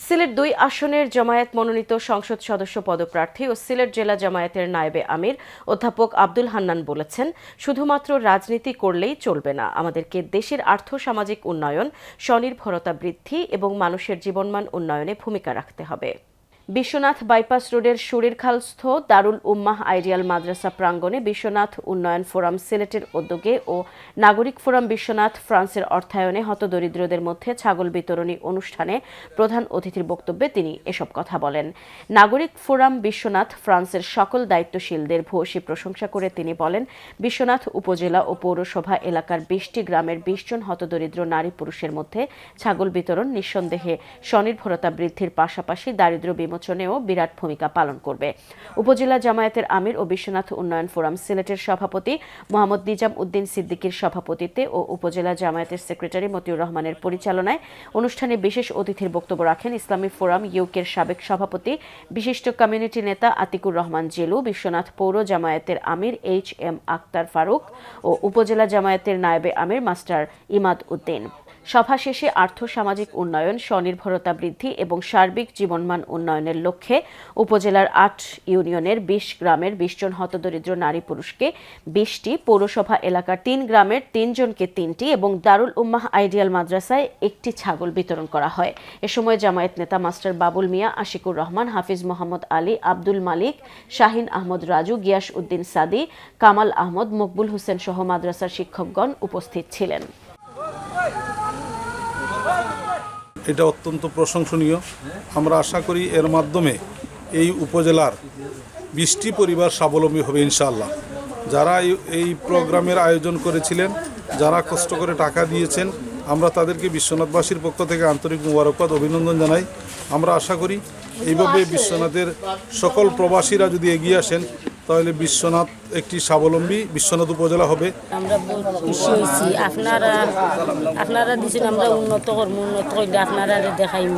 সিলেট ২ আসনের জামায়াত মনোনীত সংসদ সদস্য পদপ্রার্থী ও সিলেট জেলা জামায়াতের নায়েবে আমির অধ্যাপক আব্দুল হান্নান বলেছেন, শুধুমাত্র রাজনীতি করলেই চলবে না, আমাদেরকে দেশের আর্থ-সামাজিক উন্নয়ন, স্বনির্ভরতা বৃদ্ধি এবং মানুষের জীবনমান উন্নয়নে ভূমিকা রাখতে হবে। বিশ্বনাথ বাইপাস রোডের সুরিরখালস্থ দারুল উম্মাহ আইডিয়াল মাদ্রাসা প্রাঙ্গণে বিশ্বনাথ উন্নয়ন ফোরাম সিলেটের উদ্যোগে ও নাগরিক ফোরাম বিশ্বনাথ ফ্রান্সের অর্থায়নে হতদরিদ্রদের মধ্যে ছাগল বিতরণী অনুষ্ঠানে প্রধান অতিথির বক্তব্যে তিনি এসব কথা বলেন। নাগরিক ফোরাম বিশ্বনাথ ফ্রান্সের সকল দায়িত্বশীলদের ভূয়সী প্রশংসা করে তিনি বলেন, বিশ্বনাথ উপজেলা ও পৌরসভা এলাকার ২০টি গ্রামের ২০ জন হতদরিদ্র নারী পুরুষের মধ্যে ছাগল বিতরণ নিঃসন্দেহে স্বনির্ভরতা বৃদ্ধির পাশাপাশি দারিদ্র্য বিমোচনেও বিরাট ভূমিকা পালন করবে। উপজেলা জামায়াতের আমির ও বিশ্বনাথ উন্নয়ন ফোরাম সিলেটের সভাপতি মোহাম্মদ নিজাম উদ্দিন সিদ্দিকীর সভাপতিত্বে ও উপজেলা জামায়াতের সেক্রেটারি মতিউর রহমানের পরিচালনায় অনুষ্ঠানে বিশেষ অতিথির বক্তব্য রাখেন ইসলামী ফোরাম ইউকের সাবেক সভাপতি বিশিষ্ট কমিউনিটি নেতা আতিকুর রহমান জেলু, বিশ্বনাথ পৌর জামায়াতের আমির HM আক্তার ফারুক ও উপজেলা জামায়াতের নায়েবে আমির মাস্টার ইমাদ উদ্দিন। সভা শেষে আর্থ-সামাজিক উন্নয়ন, স্বনির্ভরতা বৃদ্ধি এবং সার্বিক জীবনমান উন্নয়নের লক্ষ্যে উপজেলার ৮ ইউনিয়নের ২০ গ্রামের ২০ জন হতদরিদ্র নারী পুরুষকে ২০টি, পৌরসভা এলাকার ৩ গ্রামের ৩ জনকে ৩টি এবং দারুল উম্মাহ আইডিয়াল মাদ্রাসায় ১টি ছাগল বিতরণ করা হয়। এ সময় জামায়াত নেতা মাস্টার বাবুল মিয়া, আশিকুর রহমান, হাফিজ মোহাম্মদ আলী, আব্দুল মালিক, শাহিন আহমদ রাজু, গিয়াস উদ্দিন সাদি, কামাল আহমদ, মকবুল হোসেন সহ মাদ্রাসার শিক্ষকগণ উপস্থিত ছিলেন। এটা অত্যন্ত প্রশংসনীয়। আমরা আশা করি এর মাধ্যমে এই উপজেলার ২০টি পরিবার স্বাবলম্বী হবে ইনশাআল্লাহ। যারা এই প্রোগ্রামের আয়োজন করেছিলেন, যারা কষ্ট করে টাকা দিয়েছেন, আমরা তাদেরকে বিশ্বনাথবাসীর পক্ষ থেকে আন্তরিক মোবারকবাদ, অভিনন্দন জানাই। আমরা আশা করি এইভাবে বিশ্বনাথের সকল প্রবাসীরা যদি এগিয়ে আসেন তাহলে বিশ্বনাথ একটি স্বাবলম্বী বিশ্বনাথ উপজেলা হবে। আমরা খুশি হয়েছি, আপনারা দিচ্ছেন, আমরা উন্নত করবো, উন্নত করলে আপনারা দেখাই।